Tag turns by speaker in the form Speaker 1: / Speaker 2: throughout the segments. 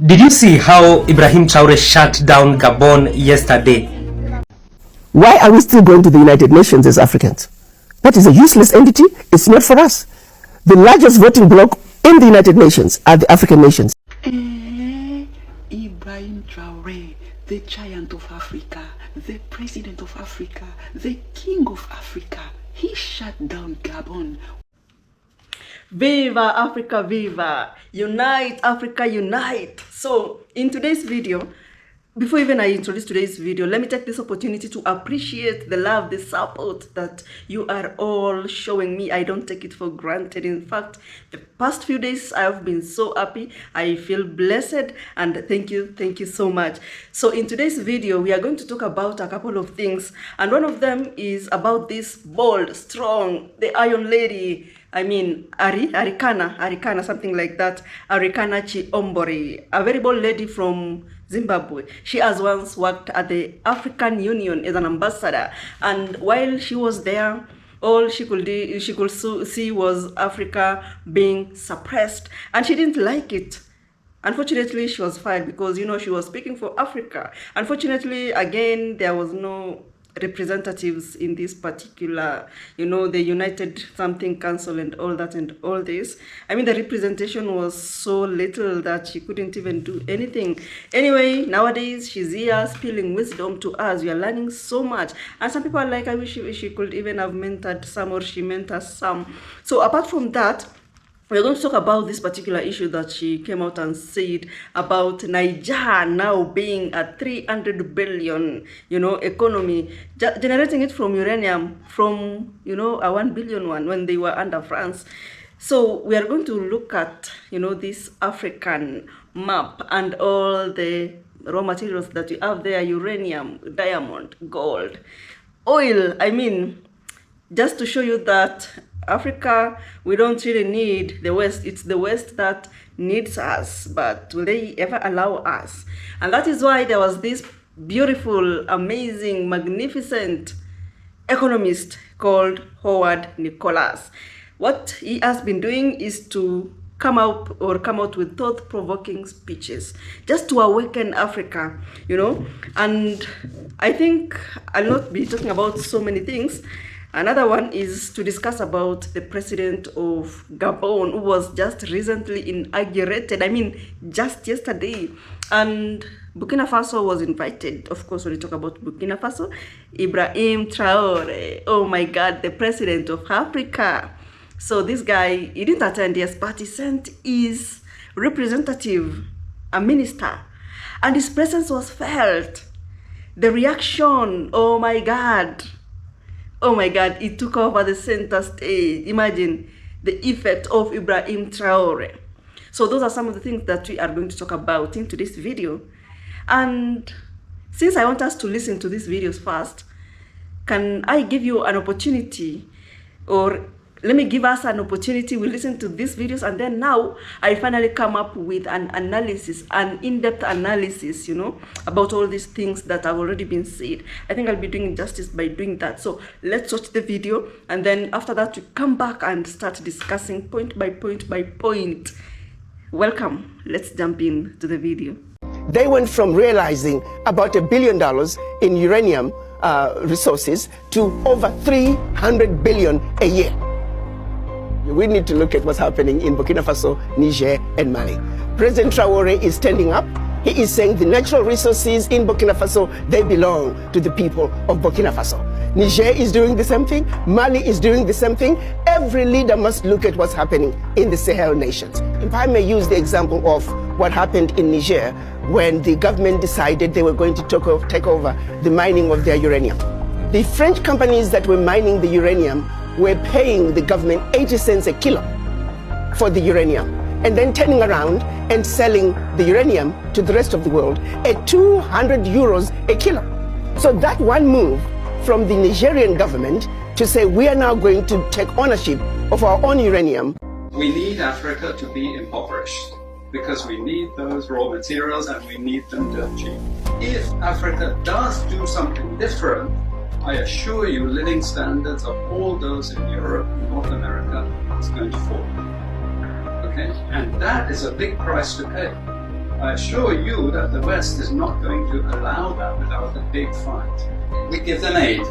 Speaker 1: Did you see how Ibrahim Traore shut down Gabon yesterday?
Speaker 2: Why are we still going to the United Nations as Africans? That is a useless entity. It's not for us. The largest voting bloc in the United Nations are the African nations.
Speaker 3: Ibrahim Traore, the giant of Africa, the president of Africa, the king of Africa, he shut down Gabon.
Speaker 4: Viva Africa, viva! Unite Africa, unite! So in today's video, before even I introduce today's video, let me take this opportunity to appreciate the love, the support that you are all showing me. I don't take it for granted. In fact, the past few days I have been so happy. I feel blessed, and thank you so much. So in today's video, we are going to talk about a couple of things, and one of them is about this bold, strong, the Iron Lady. I mean, Arikana, something like that. Arikana Chiombori, a very bold lady from Zimbabwe. She has once worked at the African Union as an ambassador, and while she was there, all she could see was Africa being suppressed, and she didn't like it. Unfortunately, she was fired because, she was speaking for Africa. Unfortunately, again, there was no representatives in this particular, the United something council and all that and all this. I mean, the representation was so little that she couldn't even do anything. Anyway, nowadays she's here spilling wisdom to us. We are learning so much, and some people are like, I wish she could even have mentored some, or she mentored some. So apart from that, we're going to talk about this particular issue that she came out and said about Niger now being a 300 billion, economy, generating it from uranium, from, a 1 billion one when they were under France. So we are going to look at, this African map and all the raw materials that we have there: uranium, diamond, gold, oil. I mean, just to show you that Africa, we don't really need the West. It's the West that needs us, but will they ever allow us? And that is why there was this beautiful, amazing, magnificent economist called Howard Nicholas. What he has been doing is to come out with thought-provoking speeches just to awaken Africa, and I think I'll not be talking about so many things. Another one is to discuss about the president of Gabon, who was just recently inaugurated, I mean, just yesterday. And Burkina Faso was invited. Of course, when we talk about Burkina Faso, Ibrahim Traore, oh my God, the president of Africa. So this guy, he didn't attend, yes, but he sent his representative, a minister, and his presence was felt. The reaction, oh my God, it took over the center stage. Imagine the effect of Ibrahim Traore. So those are some of the things that we are going to talk about in today's video. And since I want us to listen to these videos first, can I give you an opportunity, or let me give us an opportunity? We listen to these videos, and then now I finally come up with an analysis, an in-depth analysis, about all these things that have already been said. I think I'll be doing justice by doing that. So let's watch the video, and then after that we come back and start discussing point by point by point. Welcome. Let's jump into the video.
Speaker 2: They went from realizing about $1 billion in uranium resources to over 300 billion a year. We need to look at what's happening in Burkina Faso, Niger, and Mali. President Traore is standing up. He is saying the natural resources in Burkina Faso, they belong to the people of Burkina Faso. Niger is doing the same thing. Mali is doing the same thing. Every leader must look at what's happening in the Sahel nations. If I may use the example of what happened in Niger when the government decided they were going to take over the mining of their uranium. The French companies that were mining the uranium were paying the government 80 cents a kilo for the uranium, and then turning around and selling the uranium to the rest of the world at 200 euros a kilo. So that one move from the Nigerian government to say we are now going to take ownership of our own uranium.
Speaker 5: We need Africa to be impoverished because we need those raw materials and we need them dirt cheap. If Africa does do something different, I assure you, living standards of all those in Europe and North America is going to fall. Okay? And that is a big price to pay. I assure you that the West is not going to allow that without a big fight. We give them aid.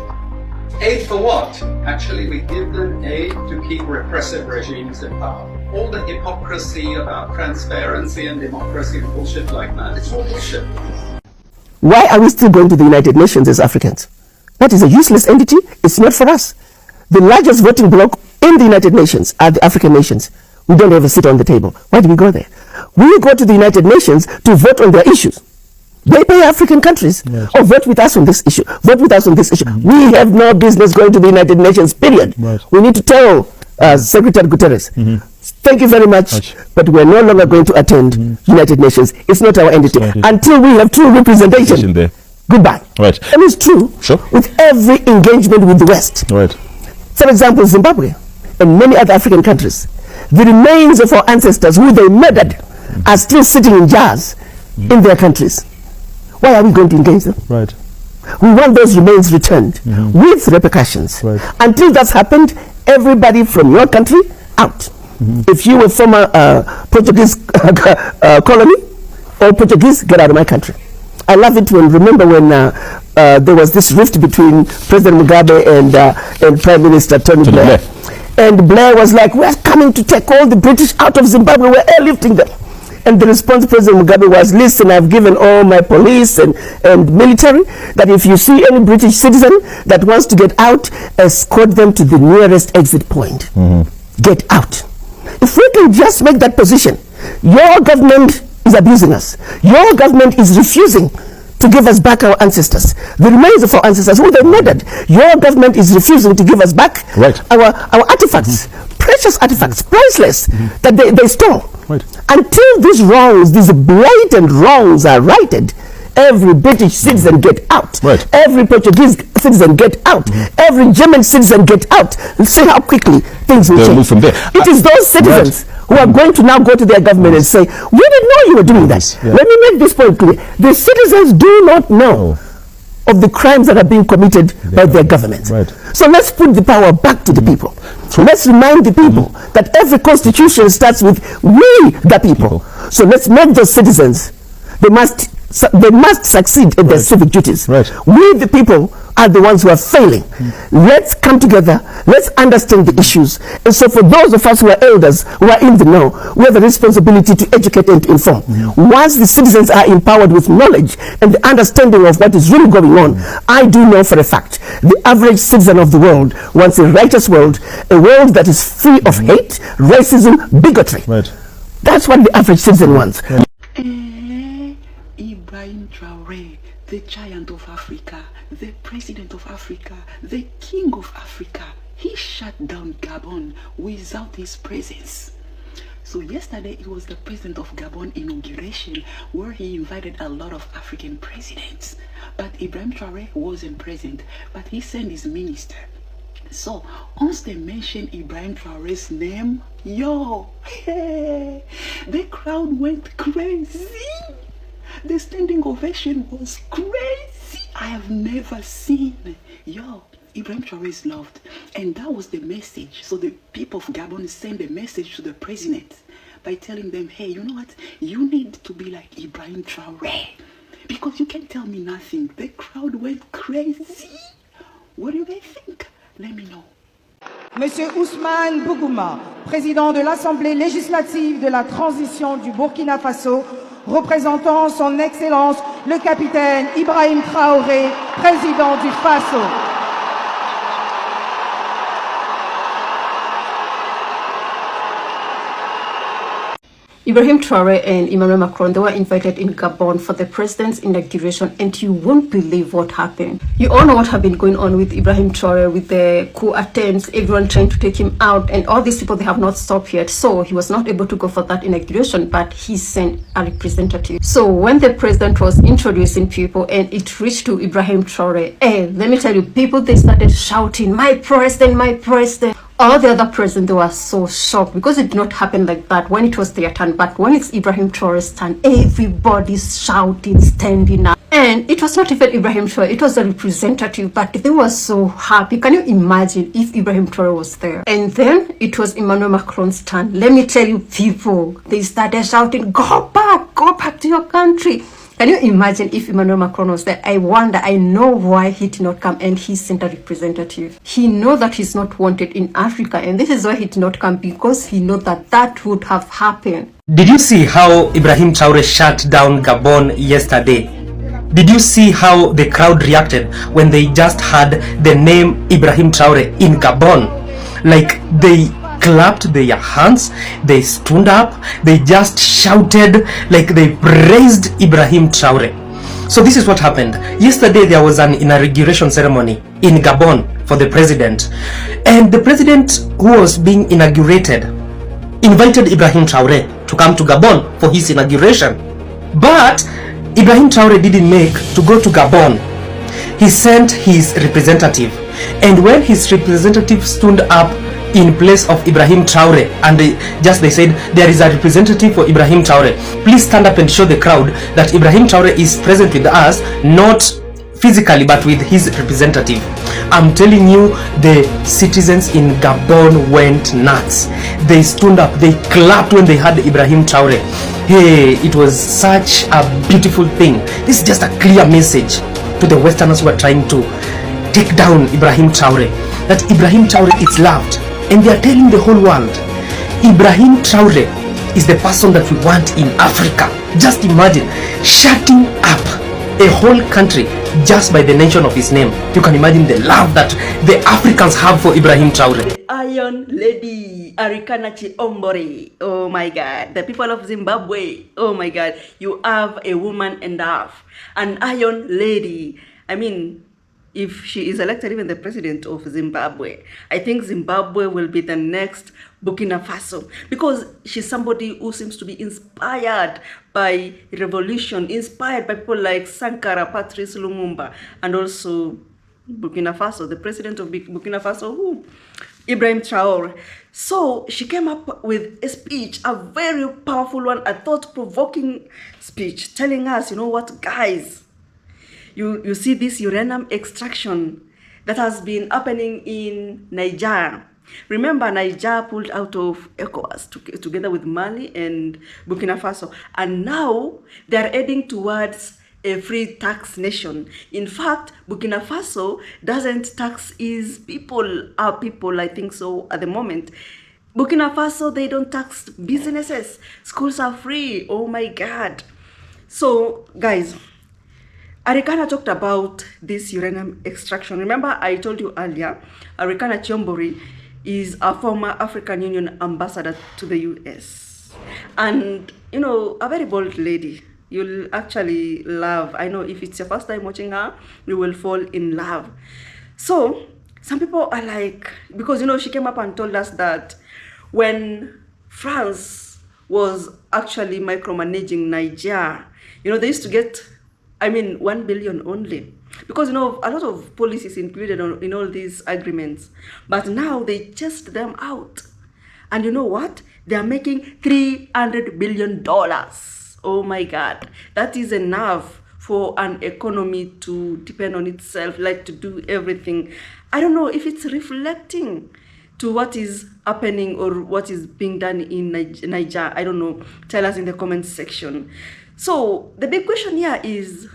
Speaker 5: Aid for what? Actually, we give them aid to keep repressive regimes in power. All the hypocrisy about transparency and democracy and bullshit like that, it's all bullshit.
Speaker 2: Why are we still going to the United Nations as Africans? That is a useless entity. It's not for us. The largest voting bloc in the United Nations are the African nations. We don't ever sit on the table. Why do we go there? We go to the United Nations to vote on their issues. They pay African countries, or vote with us on this issue, vote with us on this issue. We have no business going to the United Nations, period. We need to tell Secretary Guterres, thank you very much, but we're no longer going to attend United Nations. It's not our entity. Until we have true representation there. Goodbye.
Speaker 6: Right.
Speaker 2: And it's true with every engagement with the West.
Speaker 6: Right.
Speaker 2: For example, Zimbabwe and many other African countries, the remains of our ancestors who they murdered are still sitting in jars in their countries. Why are we going to engage them?
Speaker 6: Right.
Speaker 2: We want those remains returned with repercussions.
Speaker 6: Right.
Speaker 2: Until that's happened, everybody from your country out. If you were former Portuguese colony or Portuguese, get out of my country. I love it when, remember when there was this rift between President Mugabe and Prime Minister Tony Blair. And Blair was like, we're coming to take all the British out of Zimbabwe, we're airlifting them. And the response President Mugabe was, listen, I've given all my police and military that if you see any British citizen that wants to get out, escort them to the nearest exit point. Get out. If we can just make that position, your government is abusing us. Your government is refusing to give us back our ancestors, the remains of our ancestors who they murdered. Your government is refusing to give us back our artifacts, precious artifacts, priceless, that they stole. Until these wrongs, these blatant wrongs are righted, every British citizen get out. Every Portuguese citizen get out. Every German citizen get out. Let's see how quickly things will change.
Speaker 6: Move from there.
Speaker 2: It is those citizens who are going to now go to their government and say, we didn't know you were doing that. Let me make this point clear. The citizens do not know of the crimes that are being committed by their governments. So let's put the power back to the people. Let's remind the people that every constitution starts with we, the people. So let's make those citizens, they must succeed in their civic duties. We, the people, are the ones who are failing. Let's come together. Let's understand the issues. And so for those of us who are elders, who are in the know, we have a responsibility to educate and inform. Once the citizens are empowered with knowledge and the understanding of what is really going on, I do know for a fact, the average citizen of the world wants a righteous world, a world that is free of hate, racism, bigotry. That's what the average citizen wants.
Speaker 3: Ibrahim Traore, the giant of Africa, the president of Africa, the king of Africa, he shut down Gabon without his presence. So yesterday it was the president of Gabon inauguration where he invited a lot of African presidents. But Ibrahim Traore wasn't present, but he sent his minister. So once they mentioned Ibrahim Traore's name, the crowd went crazy. The standing ovation was crazy. I have never seen. Ibrahim Traore is loved. And that was the message. So the people of Gabon sent a message to the president by telling them, hey, you know what? You need to be like Ibrahim Traore. Because you can't tell me nothing. The crowd went crazy. What do you guys think? Let me know.
Speaker 7: Monsieur Ousmane Bougouma, président de l'Assemblée législative de la transition du Burkina Faso, représentant son Excellence le capitaine Ibrahim Traore, président du Faso.
Speaker 4: Ibrahim Traore and Emmanuel Macron, they were invited in Gabon for the president's inauguration, and you won't believe what happened. You all know what have been going on with Ibrahim Traore, with the coup attempts, everyone trying to take him out, and all these people, they have not stopped yet. So he was not able to go for that inauguration, but he sent a representative. So when the president was introducing people and it reached to Ibrahim Traore, let me tell you, people, they started shouting, my president, my president. All the other presidents, they were so shocked because it did not happen like that when it was their turn. But when it's Ibrahim Traore's turn, everybody's shouting, standing up.
Speaker 6: And it was not even Ibrahim Traore, it was a representative, but they were so happy. Can you imagine if Ibrahim Traore was there? And then it was Emmanuel Macron's turn. Let me tell you, people, they started shouting, go back to your country. Can you imagine if Emmanuel Macron was there? I wonder, I know why he did not come, and he sent a representative. He knows that he's not wanted in Africa, and this is why he did not come, because he knows that that would have happened.
Speaker 1: Did you see how Ibrahim Traore shut down Gabon yesterday? Did you see how the crowd reacted when they just heard the name Ibrahim Traore in Gabon? Like, they clapped their hands, they stood up, they just shouted, like they praised Ibrahim Traore. So this is what happened. Yesterday there was an inauguration ceremony in Gabon for the president, and the president who was being inaugurated invited Ibrahim Traore to come to Gabon for his inauguration. But Ibrahim Traore didn't make to go to Gabon. He sent his representative, and when his representative stood up in place of Ibrahim Traore, and they said, there is a representative for Ibrahim Traore, please stand up and show the crowd that Ibrahim Traore is present with us, not physically but with his representative. I'm telling you, the citizens in Gabon went nuts. They stood up, they clapped when they heard Ibrahim Traore. Hey, it was such a beautiful thing. This is just a clear message to the Westerners who are trying to take down Ibrahim Traore, that Ibrahim Traore is loved, and they are telling the whole world, Ibrahim Traore is the person that we want in Africa. Just imagine shutting up a whole country just by the mention of his name. You can imagine the love that the Africans have for Ibrahim Traore.
Speaker 4: The Iron Lady, Arikana Chiombori. Oh my God. The people of Zimbabwe. Oh my God. You have a woman and a half. An Iron Lady. I mean, if she is elected even the president of Zimbabwe, I think Zimbabwe will be the next Burkina Faso, because she's somebody who seems to be inspired by revolution, inspired by people like Sankara, Patrice Lumumba, and also Burkina Faso, the president of Burkina Faso, who? Ibrahim Traore. So she came up with a speech, a very powerful one, a thought-provoking speech, telling us, you know what, guys, you see this uranium extraction that has been happening in Niger. Remember, Niger pulled out of ECOWAS together with Mali and Burkina Faso, and now they are heading towards a free tax nation. In fact, Burkina Faso doesn't tax its people, our people, I think so at the moment. Burkina Faso, they don't tax businesses. Schools are free. Oh my God. So, guys, Arikana talked about this uranium extraction. Remember, I told you earlier, Arikana Chiombori is a former African Union ambassador to the US. And, you know, a very bold lady. You'll actually love. I know if it's your first time watching her, you will fall in love. So, some people are like, because, you know, she came up and told us that when France was actually micromanaging Niger, you know, they used to get, 1 billion only, because, you know, a lot of policies included in all these agreements, but now they chased them out, and you know what, they are making $300 billion. Oh my God, that is enough for an economy to depend on itself, like to do everything. I don't know if it's reflecting to what is happening or what is being done in Niger. I don't know. Tell us in the comments section. So the big question here is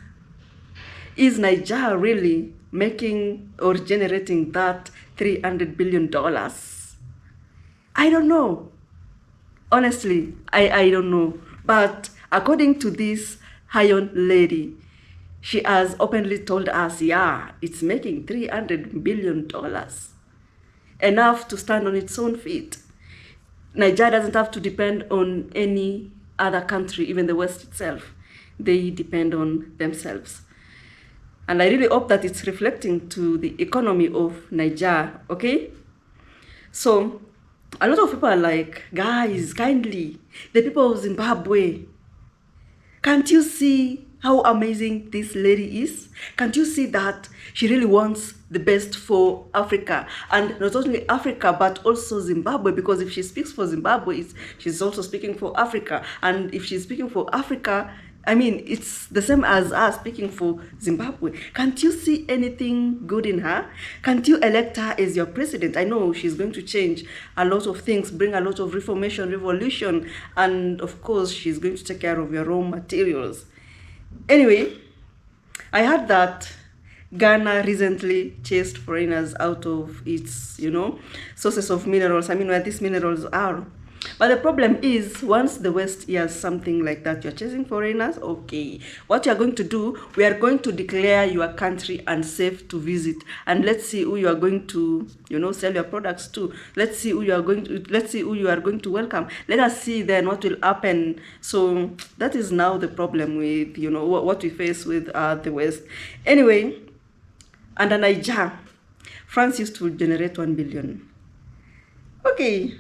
Speaker 4: Niger really making or generating that $300 billion? I don't know. Honestly, I don't know. But according to this Iron Lady, she has openly told us, yeah, it's making $300 billion. Enough to stand on its own feet. Niger doesn't have to depend on any other country, even the West itself. They depend on themselves. And I really hope that it's reflecting to the economy of Niger, okay? So, a lot of people are like, guys, kindly, the people of Zimbabwe, can't you see how amazing this lady is? Can't you see that she really wants the best for Africa? And not only Africa, but also Zimbabwe, because if she speaks for Zimbabwe, she's also speaking for Africa. And if she's speaking for Africa, I mean, it's the same as us speaking for Zimbabwe. Can't you see anything good in her? Can't you elect her as your president? I know she's going to change a lot of things, bring a lot of reformation, revolution, and of course, she's going to take care of your raw materials. Anyway, I heard that Ghana recently chased foreigners out of its, sources of minerals. I mean, where these minerals are. But the problem is, once the West hears something like that, you're chasing foreigners, okay. What you're going to do, we are going to declare your country unsafe to visit. And let's see who you are going to, sell your products to. Let's see who you are going to welcome. Let us see then what will happen. So that is now the problem with, what we face with the West. Anyway, under Niger, France used to generate 1 billion. Okay.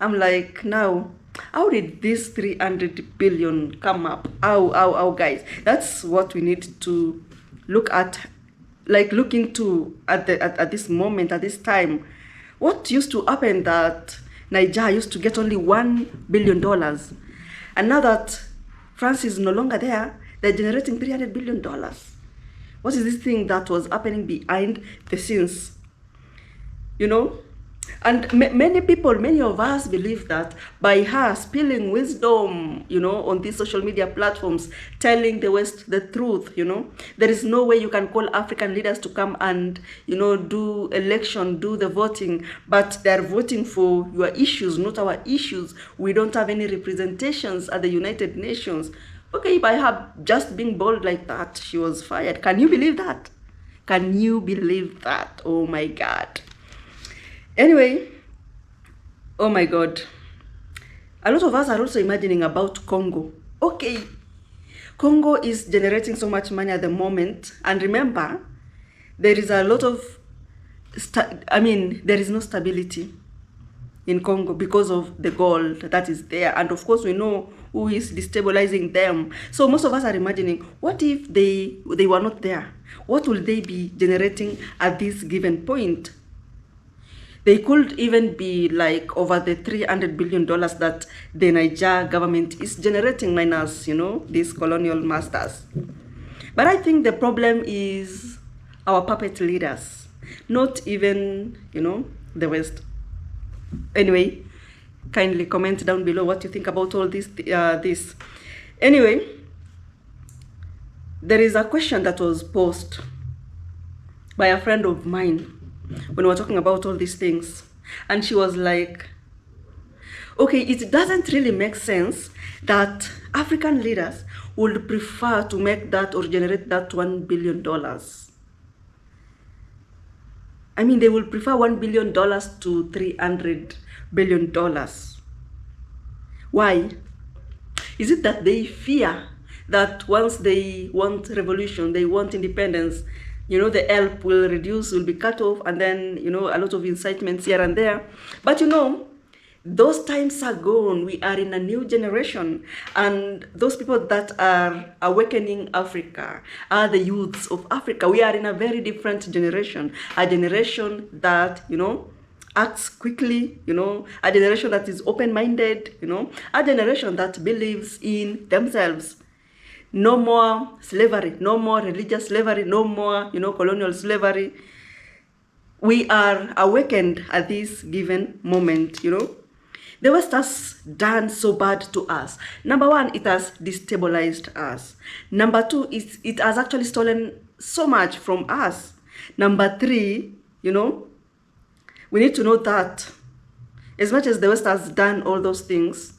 Speaker 4: I'm like, now, how did this 300 billion come up? How, guys? That's what we need to look at, look into at this moment, at this time. What used to happen that Niger used to get only $1 billion, and now that France is no longer there, they're generating $300 billion. What is this thing that was happening behind the scenes? And many people, many of us believe that by her spilling wisdom, on these social media platforms, telling the West the truth, there is no way you can call African leaders to come and, do election, do the voting, but they're voting for your issues, not our issues. We don't have any representations at the United Nations. Okay, by her just being bold like that, she was fired. Can you believe that? Can you believe that? Oh my God. Anyway, oh my God, a lot of us are also imagining about Congo. Okay, Congo is generating so much money at the moment, and remember, there is a lot of, there is no stability in Congo because of the gold that is there, and of course we know who is destabilizing them. So most of us are imagining, what if they were not there? What will they be generating at this given point? They could even be like over the $300 billion that the Niger government is generating minus, these colonial masters. But I think the problem is our puppet leaders, not even, the West. Anyway, kindly comment down below what you think about all this. Anyway, there is a question that was posed by a friend of mine when we were talking about all these things, and she was like, okay, it doesn't really make sense that African leaders would prefer to make that or generate that $1 billion. I mean, they will prefer $1 billion to $300 billion. Why? Is it that they fear that once they want revolution, they want independence, the help will reduce, will be cut off, and then, a lot of incitements here and there. But those times are gone. We are in a new generation, and those people that are awakening Africa are the youths of Africa. We are in a very different generation, a generation that, acts quickly, a generation that is open-minded, a generation that believes in themselves. No more slavery, no more religious slavery, no more, colonial slavery. We are awakened at this given moment, The West has done so bad to us. Number one, it has destabilized us. Number two, it has actually stolen so much from us. Number three, we need to know that as much as the West has done all those things,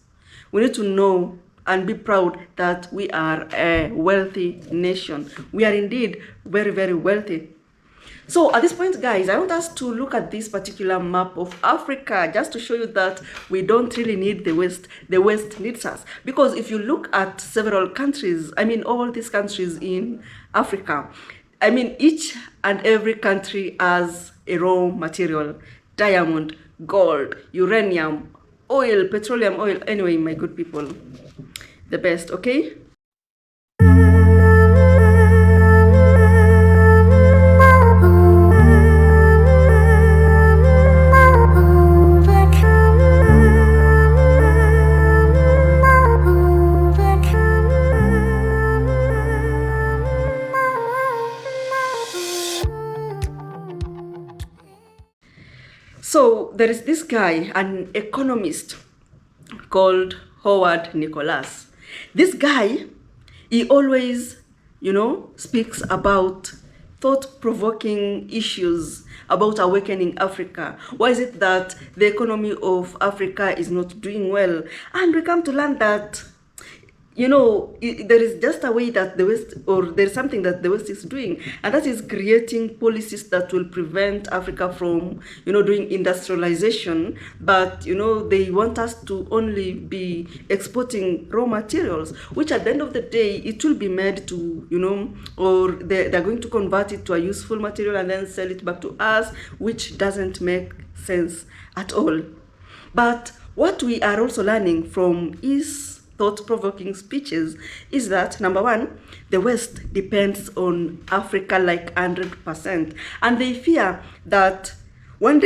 Speaker 4: we need to know and be proud that we are a wealthy nation. We are indeed very, very wealthy. So at this point, guys, I want us to look at this particular map of Africa just to show you that we don't really need the West. The West needs us. Because if you look at several countries, all these countries in Africa, each and every country has a raw material: diamond, gold, uranium, oil, petroleum oil. Anyway, my good people, the best, okay? So there is this guy, an economist called Howard Nicholas. This guy, he always, speaks about thought-provoking issues about awakening Africa. Why is it that the economy of Africa is not doing well? And we come to learn that, there is just a way that the West, or there's something that the West is doing, and that is creating policies that will prevent Africa from, doing industrialization. But, they want us to only be exporting raw materials, which at the end of the day, it will be made to, or they're going to convert it to a useful material and then sell it back to us, which doesn't make sense at all. But what we are also learning from is thought-provoking speeches is that, number one, the West depends on Africa like 100%, and they fear that one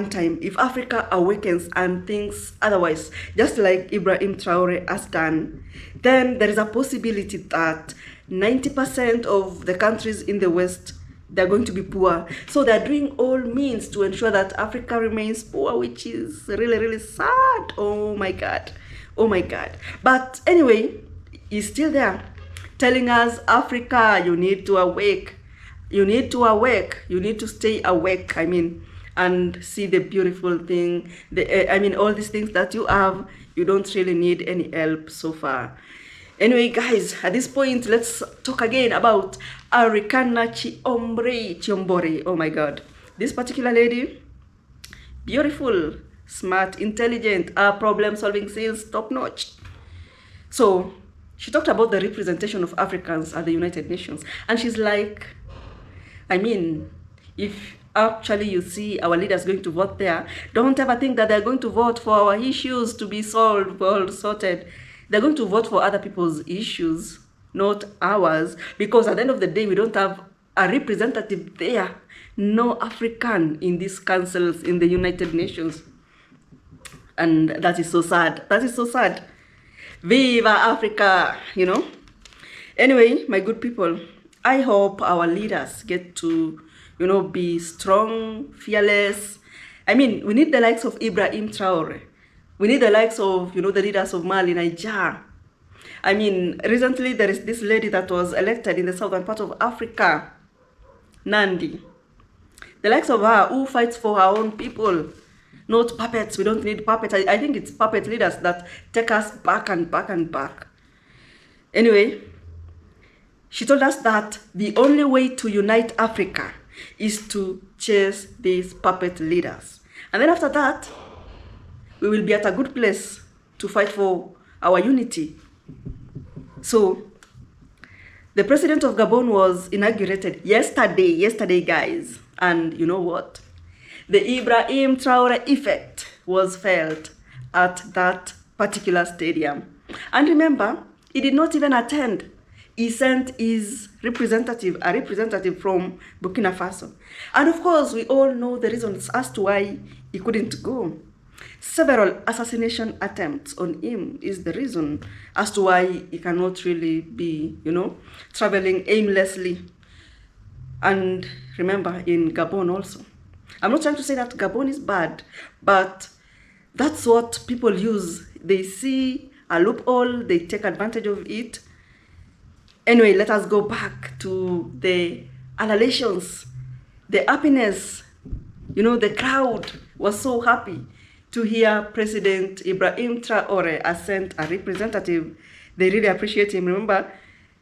Speaker 4: time, if Africa awakens and thinks otherwise, just like Ibrahim Traore has done, then there is a possibility that 90% of the countries in the West, they're going to be poor. So they're doing all means to ensure that Africa remains poor, which is really, really sad. Oh my God. Oh my God. But anyway, he's still there telling us, Africa, you need to awake. You need to awake. You need to stay awake, and see the beautiful thing. All these things that you have, you don't really need any help so far. Anyway, guys, at this point, let's talk again about Arikana Chiombore. Oh my God. This particular lady, beautiful, smart, intelligent, problem-solving skills, top-notch. So she talked about the representation of Africans at the United Nations, and she's like, if actually you see our leaders going to vote there, don't ever think that they're going to vote for our issues to be solved or sorted. They're going to vote for other people's issues, not ours, because at the end of the day, we don't have a representative there, no African in these councils in the United Nations. And that is so sad. That is so sad. Viva Africa, Anyway, my good people, I hope our leaders get to, be strong, fearless. We need the likes of Ibrahim Traore. We need the likes of, the leaders of Mali, Niger. Recently there is this lady that was elected in the southern part of Africa, Nandi. The likes of her, who fights for her own people. Not puppets. We don't need puppets. I think it's puppet leaders that take us back and back and back. Anyway, she told us that the only way to unite Africa is to chase these puppet leaders. And then after that, we will be at a good place to fight for our unity. So, the president of Gabon was inaugurated yesterday, guys. And you know what? The Ibrahim Traore effect was felt at that particular stadium. And remember, he did not even attend. He sent his representative, a representative from Burkina Faso. And of course, we all know the reasons as to why he couldn't go. Several assassination attempts on him is the reason as to why he cannot really be, traveling aimlessly. And remember, in Gabon also. I'm not trying to say that Gabon is bad, but that's what people use. They see a loophole, they take advantage of it. Anyway, let us go back to the annihilations, the happiness. The crowd was so happy to hear President Ibrahim Traore has sent a representative. They really appreciate him. Remember,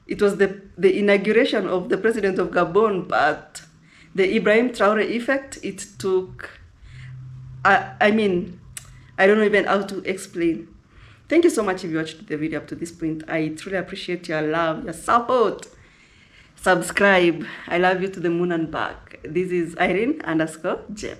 Speaker 4: it was the inauguration of the president of Gabon, but the Ibrahim Traore effect, it took, I don't know even how to explain. Thank you so much if you watched the video up to this point. I truly appreciate your love, your support. Subscribe. I love you to the moon and back. This is Irene_Jep.